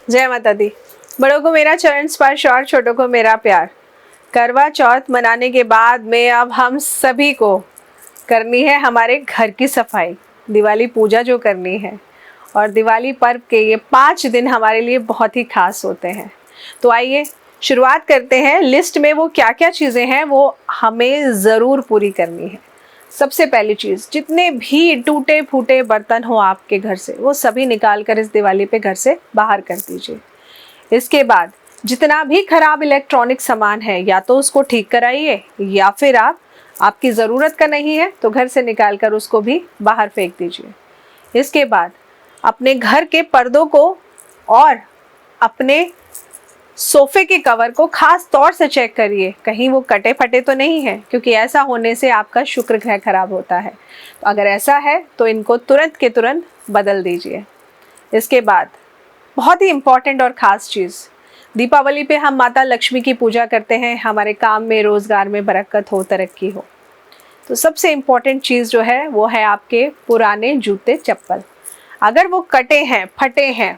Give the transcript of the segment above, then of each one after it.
जय माता दी। बड़ों को मेरा चरण स्पर्श और छोटों को मेरा प्यार। करवा चौथ मनाने के बाद में अब हम सभी को करनी है हमारे घर की सफाई, दिवाली पूजा जो करनी है। और दिवाली पर्व के ये 5 दिन हमारे लिए बहुत ही खास होते हैं। तो आइए शुरुआत करते हैं। लिस्ट में वो क्या क्या चीज़ें हैं वो हमें ज़रूर पूरी करनी है। सबसे पहली चीज़, जितने भी टूटे फूटे बर्तन हो आपके घर से वो सभी निकाल कर इस दिवाली पे घर से बाहर कर दीजिए। इसके बाद जितना भी खराब इलेक्ट्रॉनिक सामान है या तो उसको ठीक कराइए, या फिर आपकी ज़रूरत का नहीं है तो घर से निकाल कर उसको भी बाहर फेंक दीजिए। इसके बाद अपने घर के पर्दों को और अपने सोफे के कवर को खास तौर से चेक करिए, कहीं वो कटे फटे तो नहीं है, क्योंकि ऐसा होने से आपका शुक्र ग्रह खराब होता है। तो अगर ऐसा है तो इनको तुरंत के तुरंत बदल दीजिए। इसके बाद बहुत ही इम्पॉर्टेंट और ख़ास चीज़, दीपावली पे हम माता लक्ष्मी की पूजा करते हैं, हमारे काम में रोज़गार में बरकत हो, तरक्की हो। तो सबसे इम्पॉर्टेंट चीज़ जो है वो है आपके पुराने जूते चप्पल। अगर वो कटे हैं, फटे हैं,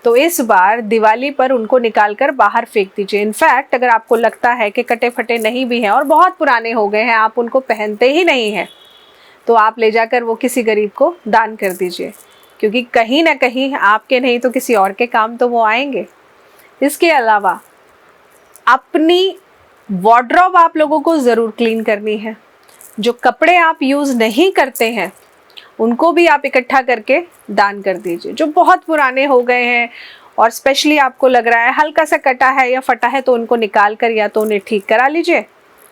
तो इस बार दिवाली पर उनको निकाल कर बाहर फेंक दीजिए। इनफैक्ट अगर आपको लगता है कि कटे फटे नहीं भी हैं और बहुत पुराने हो गए हैं, आप उनको पहनते ही नहीं हैं, तो आप ले जाकर वो किसी गरीब को दान कर दीजिए, क्योंकि कहीं ना कहीं आपके नहीं तो किसी और के काम तो वो आएंगे। इसके अलावा अपनी वार्डरोब आप लोगों को ज़रूर क्लीन करनी है। जो कपड़े आप यूज़ नहीं करते हैं उनको भी आप इकट्ठा करके दान कर दीजिए। जो बहुत पुराने हो गए हैं और स्पेशली आपको लग रहा है हल्का सा कटा है या फटा है, तो उनको निकाल कर या तो उन्हें ठीक करा लीजिए,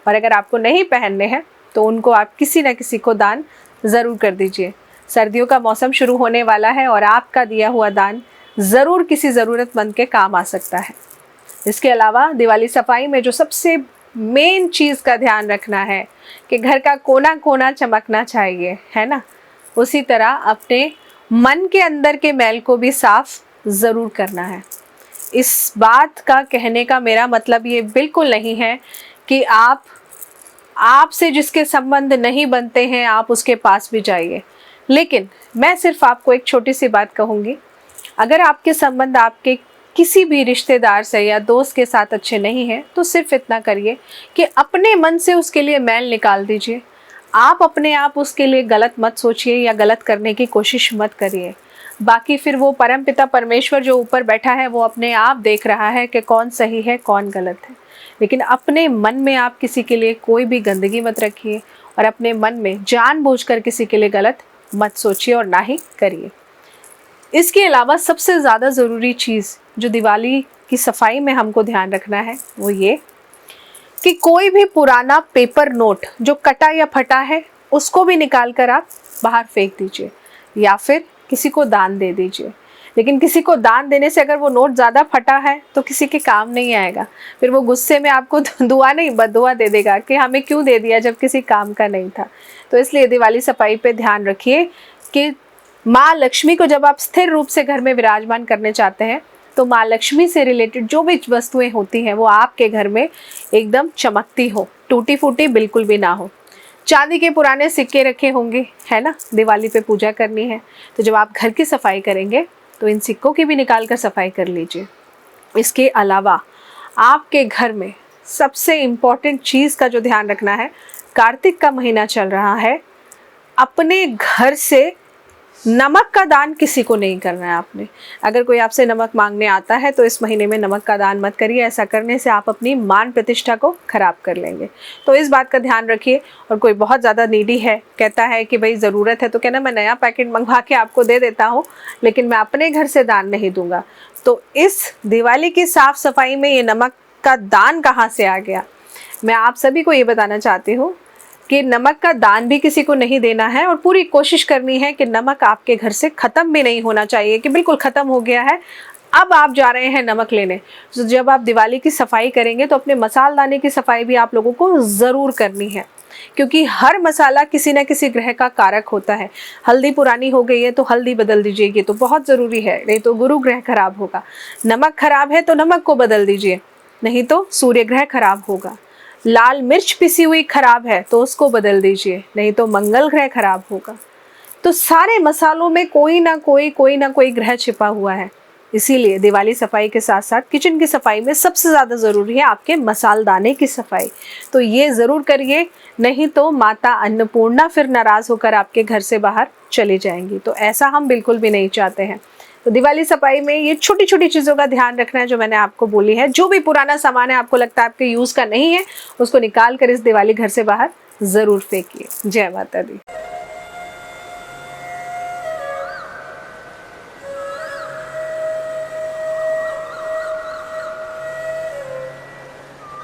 और अगर आपको नहीं पहनने हैं तो उनको आप किसी न किसी को दान ज़रूर कर दीजिए। सर्दियों का मौसम शुरू होने वाला है और आपका दिया हुआ दान ज़रूर किसी ज़रूरतमंद के काम आ सकता है। इसके अलावा दिवाली सफाई में जो सबसे मेन चीज़ का ध्यान रखना है कि घर का कोना कोना चमकना चाहिए, है ना। उसी तरह अपने मन के अंदर के मैल को भी साफ ज़रूर करना है। इस बात का कहने का मेरा मतलब ये बिल्कुल नहीं है कि आपसे जिसके संबंध नहीं बनते हैं आप उसके पास भी जाइए, लेकिन मैं सिर्फ आपको एक छोटी सी बात कहूँगी। अगर आपके संबंध आपके किसी भी रिश्तेदार से या दोस्त के साथ अच्छे नहीं हैं, तो सिर्फ इतना करिए कि अपने मन से उसके लिए मैल निकाल दीजिए। आप अपने आप उसके लिए गलत मत सोचिए या गलत करने की कोशिश मत करिए। बाकी फिर वो परमपिता परमेश्वर जो ऊपर बैठा है वो अपने आप देख रहा है कि कौन सही है कौन गलत है। लेकिन अपने मन में आप किसी के लिए कोई भी गंदगी मत रखिए और अपने मन में जानबूझकर किसी के लिए गलत मत सोचिए और ना ही करिए। इसके अलावा सबसे ज़्यादा ज़रूरी चीज़ जो दिवाली की सफाई में हमको ध्यान रखना है वो ये कि कोई भी पुराना पेपर नोट जो कटा या फटा है उसको भी निकाल कर आप बाहर फेंक दीजिए या फिर किसी को दान दे दीजिए। लेकिन किसी को दान देने से अगर वो नोट ज़्यादा फटा है तो किसी के काम नहीं आएगा, फिर वो गुस्से में आपको दुआ नहीं बद्दुआ दे देगा कि हमें क्यों दे दिया जब किसी काम का नहीं था। तो इसलिए दिवाली सफाई पे ध्यान रखिए कि माँ लक्ष्मी को जब आप स्थिर रूप से घर में विराजमान करने चाहते हैं तो माँ लक्ष्मी से रिलेटेड जो भी वस्तुएं होती हैं वो आपके घर में एकदम चमकती हो, टूटी फूटी बिल्कुल भी ना हो। चांदी के पुराने सिक्के रखे होंगे, है ना, दिवाली पे पूजा करनी है, तो जब आप घर की सफाई करेंगे तो इन सिक्कों की भी निकाल कर सफाई कर लीजिए। इसके अलावा आपके घर में सबसे इम्पॉर्टेंट चीज़ का जो ध्यान रखना है, कार्तिक का महीना चल रहा है, अपने घर से नमक का दान किसी को नहीं करना है आपने। अगर कोई आपसे नमक मांगने आता है तो इस महीने में नमक का दान मत करिए, ऐसा करने से आप अपनी मान प्रतिष्ठा को खराब कर लेंगे। तो इस बात का ध्यान रखिए। और कोई बहुत ज़्यादा नीडी है, कहता है कि भाई ज़रूरत है, तो कहना मैं नया पैकेट मंगवा के आपको दे देता हूँ, लेकिन मैं अपने घर से दान नहीं दूंगा। तो इस दिवाली की साफ़ सफाई में ये नमक का दान कहाँ से आ गया? मैं आप सभी को ये बताना चाहती हूँ कि नमक का दान भी किसी को नहीं देना है और पूरी कोशिश करनी है कि नमक आपके घर से ख़त्म भी नहीं होना चाहिए कि बिल्कुल ख़त्म हो गया है, अब आप जा रहे हैं नमक लेने। तो जब आप दिवाली की सफाई करेंगे तो अपने मसालदाने की सफाई भी आप लोगों को ज़रूर करनी है, क्योंकि हर मसाला किसी न किसी ग्रह का कारक होता है। हल्दी पुरानी हो गई है तो हल्दी बदल दीजिए, ये तो बहुत ज़रूरी है, नहीं तो गुरु ग्रह खराब होगा। नमक खराब है तो नमक को बदल दीजिए, नहीं तो सूर्य ग्रह खराब होगा। लाल मिर्च पिसी हुई खराब है तो उसको बदल दीजिए, नहीं तो मंगल ग्रह खराब होगा। तो सारे मसालों में कोई ना कोई ग्रह छिपा हुआ है, इसीलिए दिवाली सफाई के साथ साथ किचन की सफाई में सबसे ज़्यादा ज़रूरी है आपके मसालदाने की सफाई। तो ये ज़रूर करिए, नहीं तो माता अन्नपूर्णा फिर नाराज़ होकर आपके घर से बाहर चली जाएंगी। तो ऐसा हम बिल्कुल भी नहीं चाहते हैं। तो दिवाली सफाई में ये छोटी छोटी चीज़ों का ध्यान रखना है जो मैंने आपको बोली है। जो भी पुराना सामान है आपको लगता है आपके यूज़ का नहीं है, उसको निकाल कर इस दिवाली घर से बाहर ज़रूर फेंकिए। जय माता दी।